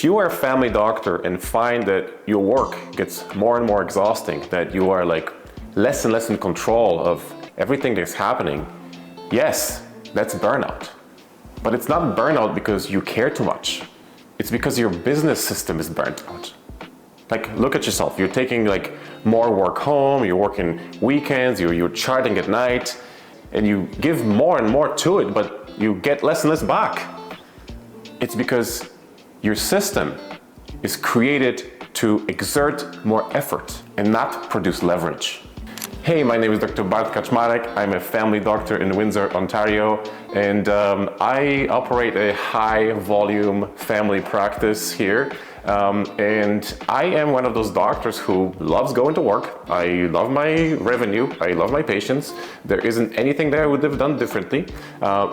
If you are a family doctor and find that your work gets more and more exhausting, that you are like less and less in control of everything that's happening, yes, that's burnout. But it's not burnout because you care too much. It's because your business system is burnt out. Like, look at yourself. You're taking like more work home, you're working weekends, you're charting at night, and you give more and more to it, but you get less and less back. It's because your system is created to exert more effort and not produce leverage. Hey, my name is Dr. Bart Kaczmarek. I'm a family doctor in Windsor, Ontario, and I operate a high volume family practice here. And I am one of those doctors who loves going to work. I love my revenue. I love my patients. There isn't anything that I would have done differently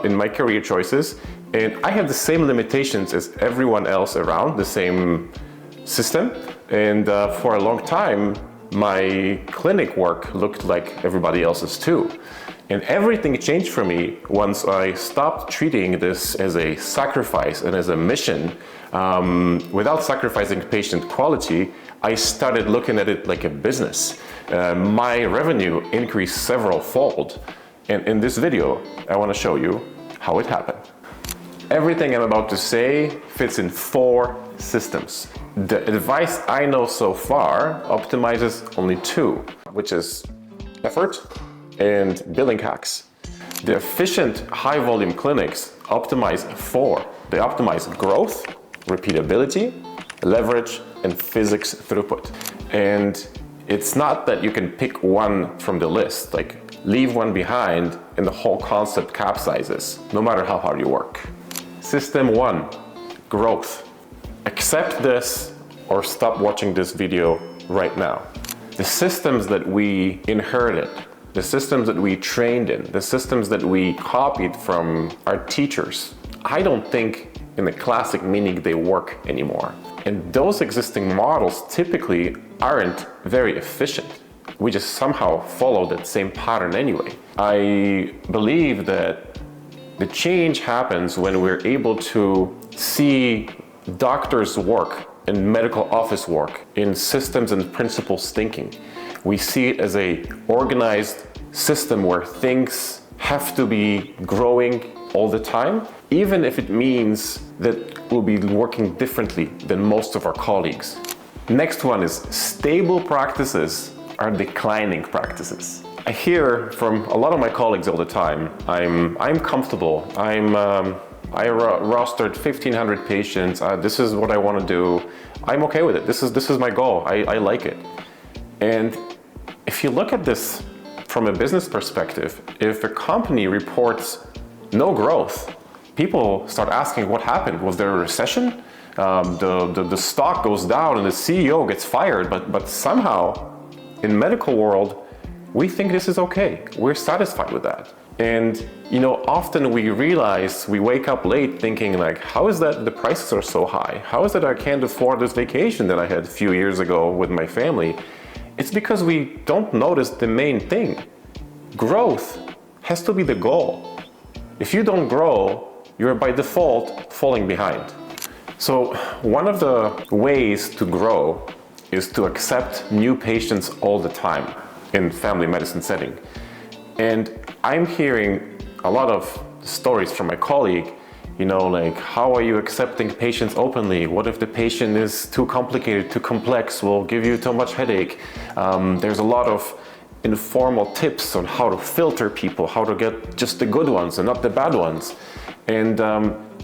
in my career choices. And I have the same limitations as everyone else around, the same system. And for a long time, my clinic work looked like everybody else's too. And everything changed for me once I stopped treating this as a sacrifice and as a mission. Without sacrificing patient quality, I started looking at it like a business. My revenue increased several fold. And in this video, I want to show you how it happened. Everything I'm about to say fits in 4 systems. The advice I know so far optimizes only 2, which is effort and billing hacks. The efficient high-volume clinics optimize 4. They optimize growth, repeatability, leverage, and physics throughput. And it's not that you can pick one from the list, like leave one behind and the whole concept capsizes, no matter how hard you work. System 1, growth. Accept this or stop watching this video right now. The systems that we inherited, the systems that we trained in, the systems that we copied from our teachers, I don't think in the classic meaning they work anymore. And those existing models typically aren't very efficient. We just somehow follow that same pattern anyway. I believe that the change happens when we're able to see doctors' work and medical office work in systems and principles thinking. We see it as a organized system where things have to be growing all the time, even if it means that we'll be working differently than most of our colleagues. Next one is stable practices are declining practices. I hear from a lot of my colleagues all the time, I'm comfortable, I rostered 1,500 patients, this is what I want to do, I'm okay with it, this is my goal, I like it. And if you look at this from a business perspective, if a company reports no growth, people start asking what happened. Was there a recession? The stock goes down and the CEO gets fired, but somehow in medical world, we think this is okay. We're satisfied with that. And often we realize, we wake up late thinking like, how is that the prices are so high? How is it I can't afford this vacation that I had a few years ago with my family? It's because we don't notice the main thing. Growth has to be the goal. If you don't grow, you're by default falling behind. So one of the ways to grow is to accept new patients all the time in family medicine setting. And I'm hearing a lot of stories from my colleague, like, how are you accepting patients openly? What if the patient is too complicated, too complex, will give you too much headache? There's a lot of informal tips on how to filter people, how to get just the good ones and not the bad ones. And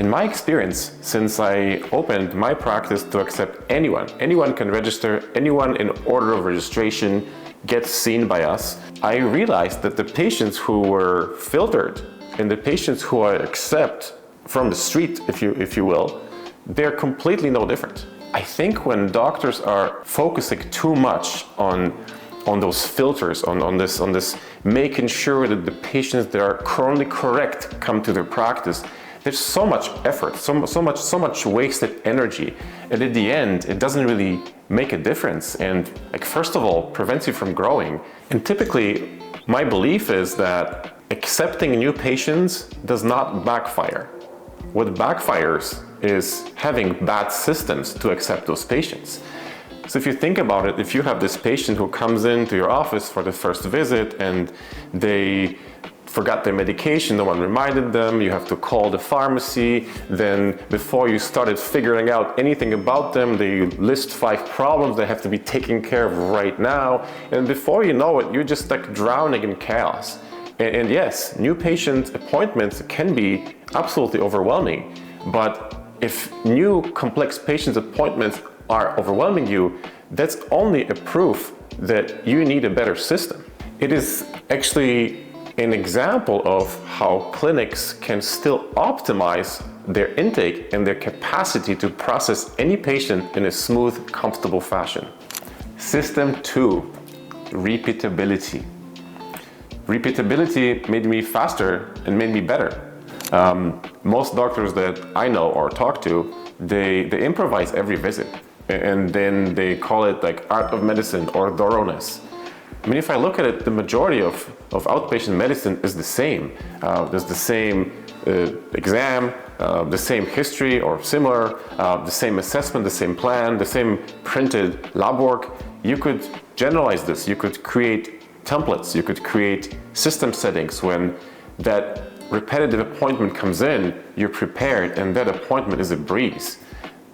in my experience, since I opened my practice to accept anyone can register, anyone in order of registration gets seen by us, I realized that the patients who were filtered and the patients who I accept from the street, if you will, they're completely no different. I think when doctors are focusing too much on those filters, on this making sure that the patients that are currently correct come to their practice, there's so much effort, so much wasted energy, and at the end, it doesn't really make a difference. And first of all, prevents you from growing. And typically, my belief is that accepting new patients does not backfire. what backfires is having bad systems to accept those patients. So if you think about it, if you have this patient who comes into your office for the first visit and they forgot their medication, no one reminded them, you have to call the pharmacy, then before you started figuring out anything about them, they list 5 problems that have to be taken care of right now, and before you know it, you're just like drowning in chaos. And yes, new patient appointments can be absolutely overwhelming, but if new complex patient appointments are overwhelming you, that's only a proof that you need a better system. It is actually an example of how clinics can still optimize their intake and their capacity to process any patient in a smooth, comfortable fashion. System 2, repeatability. Repeatability made me faster and made me better. Most doctors that I know or talk to, they improvise every visit, and then they call it like art of medicine or thoroughness. I mean, if I look at it, the majority of outpatient medicine is the same. There's the same exam, the same history or similar, the same assessment, the same plan, the same printed lab work. You could generalize this. You could create templates. You could create system settings. When that repetitive appointment comes in, you're prepared, and that appointment is a breeze.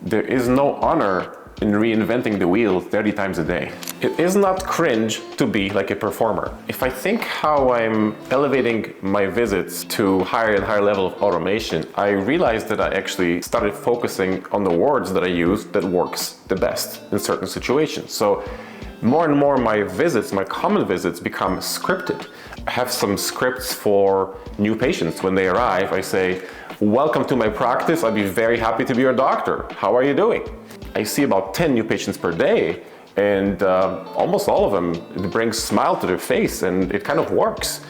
There is no honor in reinventing the wheel 30 times a day. It is not cringe to be like a performer. If I think how I'm elevating my visits to higher and higher level of automation, I realized that I actually started focusing on the words that I use that works the best in certain situations. So more and more my visits, my common visits, become scripted. I have some scripts for new patients. When they arrive, I say, "Welcome to my practice. I'd be very happy to be your doctor. How are you doing?" I see about 10 new patients per day, and almost all of them, it brings a smile to their face, and it kind of works.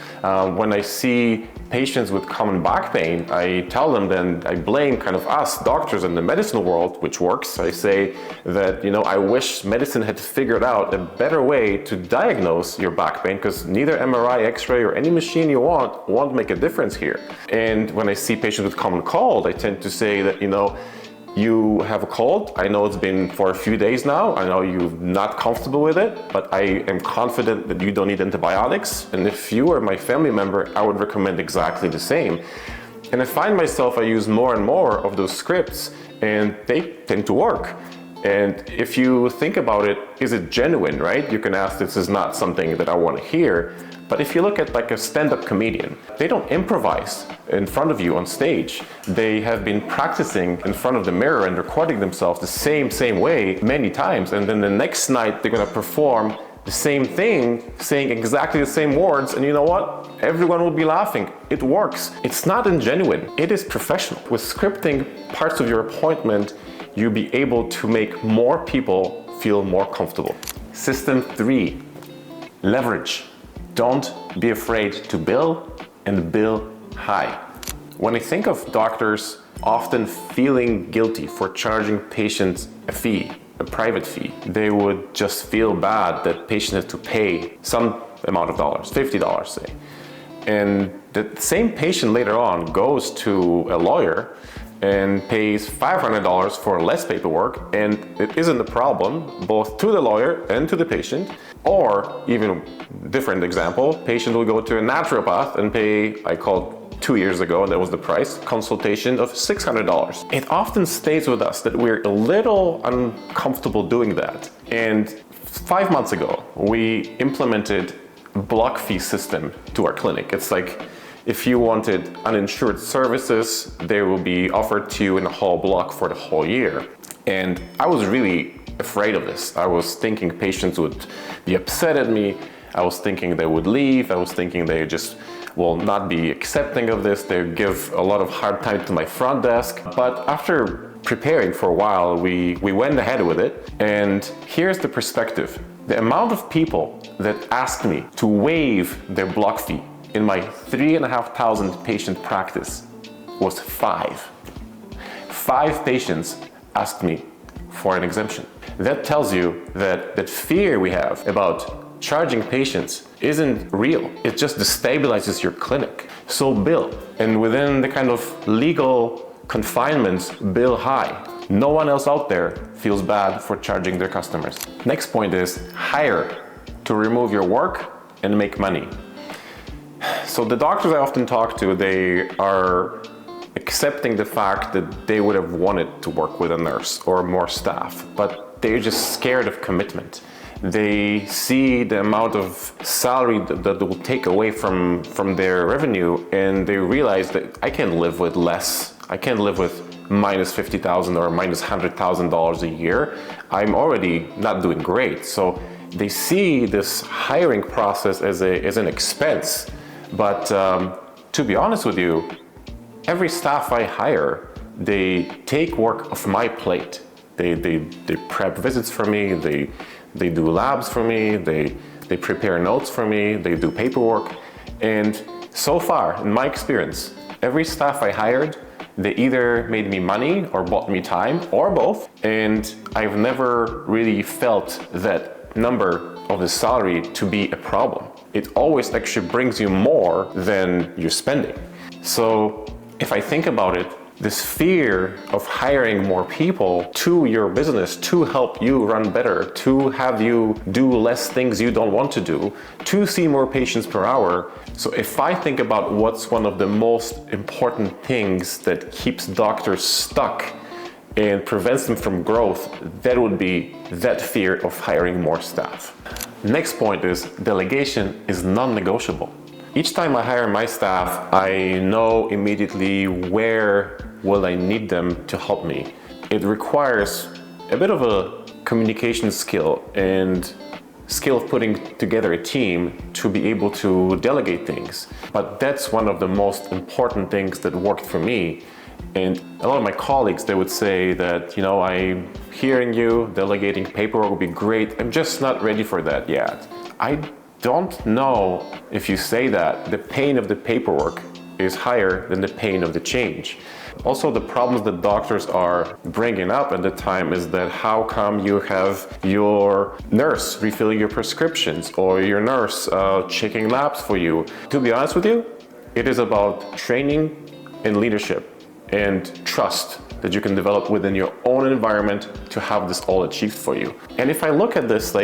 When I see patients with common back pain, I tell them, then I blame kind of us doctors in the medicine world, which works. I say that, I wish medicine had figured out a better way to diagnose your back pain, because neither MRI, X-ray, or any machine you want won't make a difference here. And when I see patients with common cold, I tend to say that, you have a cold. I know it's been for a few days now. I know you're not comfortable with it, but I am confident that you don't need antibiotics. And if you are my family member, I would recommend exactly the same. And I find myself, I use more and more of those scripts, and they tend to work. And if you think about it, is it genuine, right? You can ask, this is not something that I want to hear. But if you look at like a stand-up comedian, they don't improvise in front of you on stage. They have been practicing in front of the mirror and recording themselves the same way many times. And then the next night, they're going to perform the same thing, saying exactly the same words. And you know what? Everyone will be laughing. It works. It's not ingenuine. It is professional. With scripting parts of your appointment, you'll be able to make more people feel more comfortable. System 3, leverage. Don't be afraid to bill, and bill high. When I think of doctors often feeling guilty for charging patients a fee, a private fee, they would just feel bad that patient has to pay some amount of dollars, $50 say. And the same patient later on goes to a lawyer and pays $500 for less paperwork, and it isn't a problem both to the lawyer and to the patient. Or even different example, patient will go to a naturopath and pay, I called 2 years ago, and that was the price, consultation of $600. It often stays with us that we're a little uncomfortable doing that. And 5 months ago, we implemented a block fee system to our clinic. It's like, if you wanted uninsured services, they will be offered to you in a whole block for the whole year. And I was really afraid of this. I was thinking patients would be upset at me. I was thinking they would leave. I was thinking they just will not be accepting of this. They give a lot of hard time to my front desk. But after preparing for a while, we went ahead with it. And here's the perspective. The amount of people that asked me to waive their block fee in my 3,500 patient practice was 5. 5 patients asked me for an exemption. That tells you that that fear we have about charging patients isn't real. It just destabilizes your clinic. So bill, and within the kind of legal confinements bill high. No one else out there feels bad for charging their customers. Next point is hire to remove your work and make money. So the doctors I often talk to, they are accepting the fact that they would have wanted to work with a nurse or more staff, but they're just scared of commitment. They see the amount of salary that will take away from their revenue, and they realize that I can live with less. I can live with minus $50,000 or minus $100,000 a year. I'm already not doing great. So they see this hiring process as an expense. But to be honest with you, every staff I hire, they take work off my plate. They prep visits for me, they do labs for me, they prepare notes for me, they do paperwork. And so far, in my experience, every staff I hired, they either made me money or bought me time or both. And I've never really felt that number of the salary to be a problem. It always actually brings you more than you're spending. So if I think about it, this fear of hiring more people to your business to help you run better, to have you do less things you don't want to do, to see more patients per hour. So if I think about what's one of the most important things that keeps doctors stuck and prevents them from growth, that would be that fear of hiring more staff. Next point is delegation is non-negotiable. Each time I hire my staff, I know immediately where will I need them to help me. It requires a bit of a communication skill and skill of putting together a team to be able to delegate things. But that's one of the most important things that worked for me. And a lot of my colleagues, they would say that, I'm hearing you, delegating paperwork would be great. I'm just not ready for that yet. I don't know if you say that the pain of the paperwork is higher than the pain of the change. Also, the problems that doctors are bringing up at the time is that how come you have your nurse refilling your prescriptions or your nurse checking labs for you? To be honest with you, it is about training and leadership and trust that you can develop within your own environment to have this all achieved for you. And if I look at this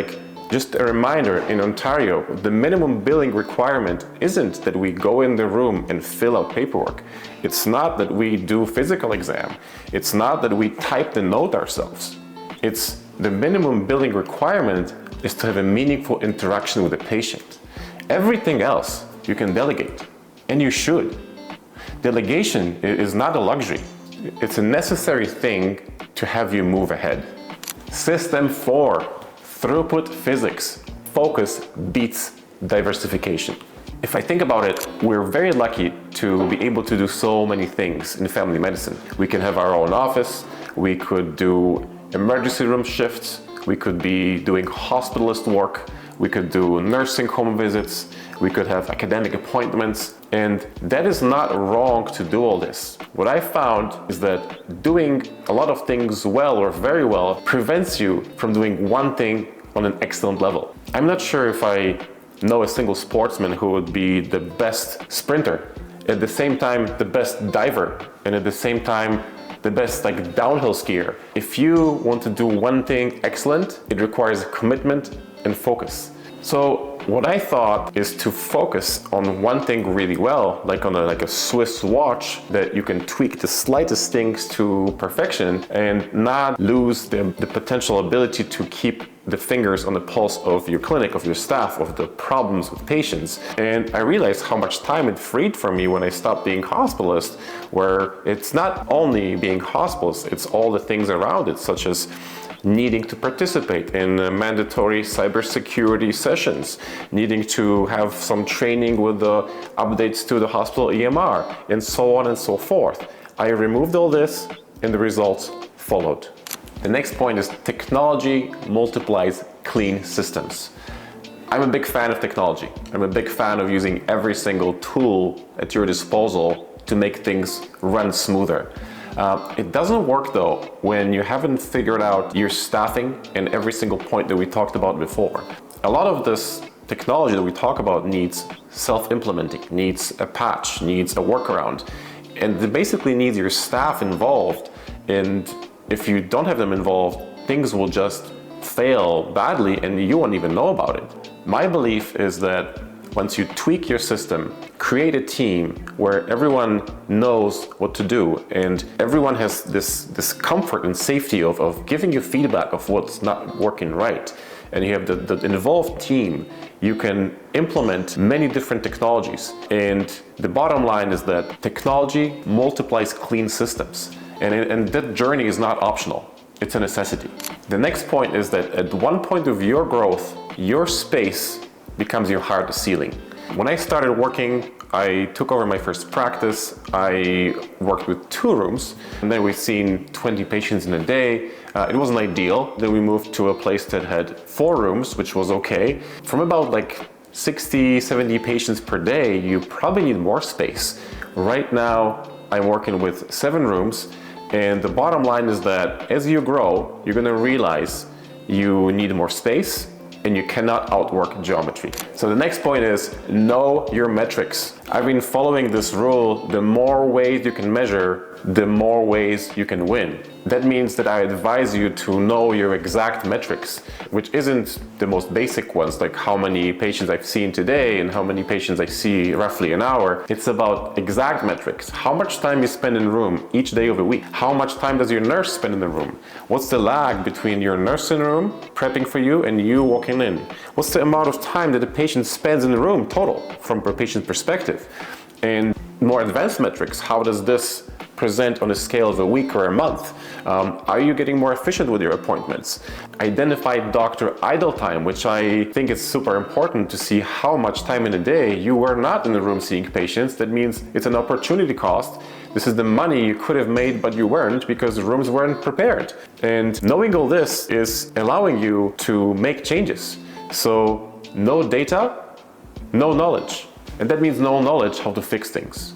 just a reminder, in Ontario, the minimum billing requirement isn't that we go in the room and fill out paperwork. It's not that we do physical exam. It's not that we type the note ourselves. It's the minimum billing requirement is to have a meaningful interaction with the patient. Everything else you can delegate, and you should. Delegation is not a luxury. It's a necessary thing to have you move ahead. System 4. Throughput physics. Focus beats diversification. If I think about it, we're very lucky to be able to do so many things in family medicine. We can have our own office, we could do emergency room shifts, we could be doing hospitalist work, we could do nursing home visits, we could have academic appointments, and that is not wrong to do all this. What I found is that doing a lot of things well or very well prevents you from doing one thing on an excellent level. I'm not sure if I know a single sportsman who would be the best sprinter, at the same time the best diver, and at the same time the best downhill skier. If you want to do one thing excellent, it requires commitment and focus. So what I thought is to focus on one thing really well, like on a Swiss watch that you can tweak the slightest things to perfection and not lose the potential ability to keep the fingers on the pulse of your clinic, of your staff, of the problems with patients. And I realized how much time it freed for me when I stopped being hospitalist, where it's not only being hospitalist, it's all the things around it, such as needing to participate in mandatory cybersecurity sessions, needing to have some training with the updates to the hospital EMR, and so on and so forth. I removed all this and the results followed. The next point is technology multiplies clean systems. I'm a big fan of technology. I'm a big fan of using every single tool at your disposal to make things run smoother. It doesn't work though when you haven't figured out your staffing and every single point that we talked about before. A lot of this technology that we talk about needs self-implementing, needs a patch, needs a workaround. And it basically needs your staff involved. And if you don't have them involved, things will just fail badly and you won't even know about it. My belief is that once you tweak your system, create a team where everyone knows what to do and everyone has this comfort and safety of giving you feedback of what's not working right, and you have the involved team, you can implement many different technologies. And the bottom line is that technology multiplies clean systems. And that journey is not optional. It's a necessity. The next point is that at one point of your growth, your space becomes your hardest ceiling. When I started working, I took over my first practice. I worked with 2 rooms, and then we've seen 20 patients in a day. It wasn't ideal. Then we moved to a place that had 4 rooms, which was okay. From about like 60, 70 patients per day, you probably need more space. Right now, I'm working with 7 rooms, and the bottom line is that as you grow, you're gonna realize you need more space, and you cannot outwork geometry. So the next point is know your metrics. I've been following this rule: the more ways you can measure, the more ways you can win. That means that I advise you to know your exact metrics, which isn't the most basic ones, like how many patients I've seen today and how many patients I see roughly an hour. It's about exact metrics. How much time you spend in the room each day of the week? How much time does your nurse spend in the room? What's the lag between your nurse in the room prepping for you and you walking in? What's the amount of time that the patient spends in the room total from a patient perspective? And more advanced metrics, how does this present on a scale of a week or a month? Are you getting more efficient with your appointments? Identify doctor idle time, which I think is super important to see how much time in a day you were not in the room seeing patients. That means it's an opportunity cost. This is the money you could have made, but you weren't because the rooms weren't prepared. And knowing all this is allowing you to make changes. So no data, no knowledge. And that means no knowledge how to fix things.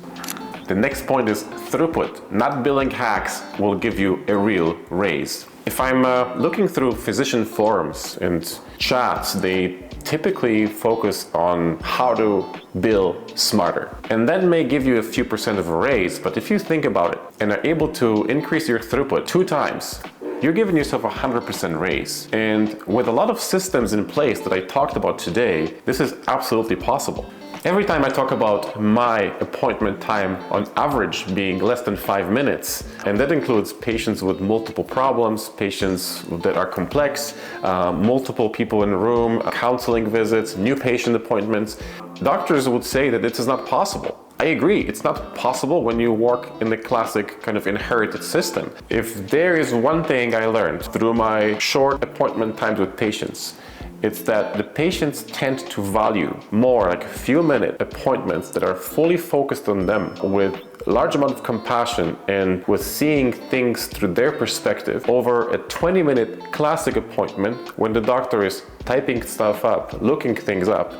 The next point is throughput. Not billing hacks will give you a real raise. If I'm looking through physician forums and chats, they typically focus on how to bill smarter. And that may give you a few % of a raise, but if you think about it and are able to increase your throughput 2 times, you're giving yourself a 100% raise. And with a lot of systems in place that I talked about today, this is absolutely possible. Every time I talk about my appointment time on average being less than 5 minutes, and that includes patients with multiple problems, patients that are complex, multiple people in the room, counseling visits, new patient appointments, doctors would say that this is not possible. I agree, it's not possible when you work in the classic kind of inherited system. If there is one thing I learned through my short appointment times with patients, it's that the patients tend to value more like a few minute appointments that are fully focused on them with a large amount of compassion and with seeing things through their perspective over a 20-minute classic appointment when the doctor is typing stuff up, looking things up,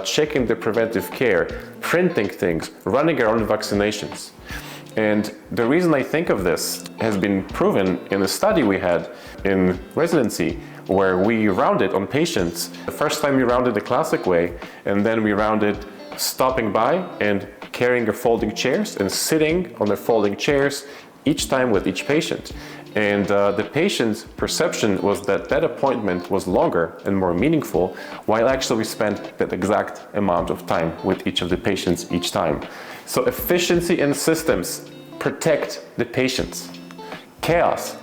checking the preventive care, printing things, running around vaccinations. And the reason I think of this has been proven in a study we had in residency where we rounded on patients. The first time we rounded the classic way, and then we rounded stopping by and carrying their folding chairs and sitting on their folding chairs each time with each patient. And the patient's perception was that that appointment was longer and more meaningful, while actually we spent that exact amount of time with each of the patients each time. So efficiency in systems protect the patients. Chaos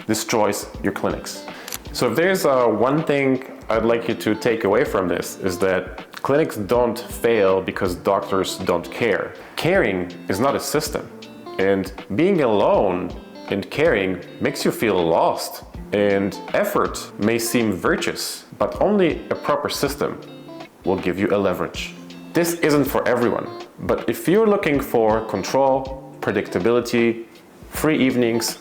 destroys your clinics. So if there's one thing I'd like you to take away from this is that clinics don't fail because doctors don't care. Caring is not a system, and being alone and caring makes you feel lost. And effort may seem virtuous, but only a proper system will give you a leverage. This isn't for everyone, but if you're looking for control, predictability, free evenings,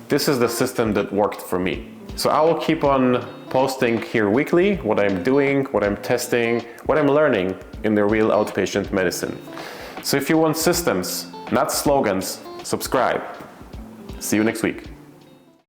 this is the system that worked for me. So I will keep on posting here weekly what I'm doing, what I'm testing, what I'm learning in the real outpatient medicine. So if you want systems, not slogans, subscribe. See you next week.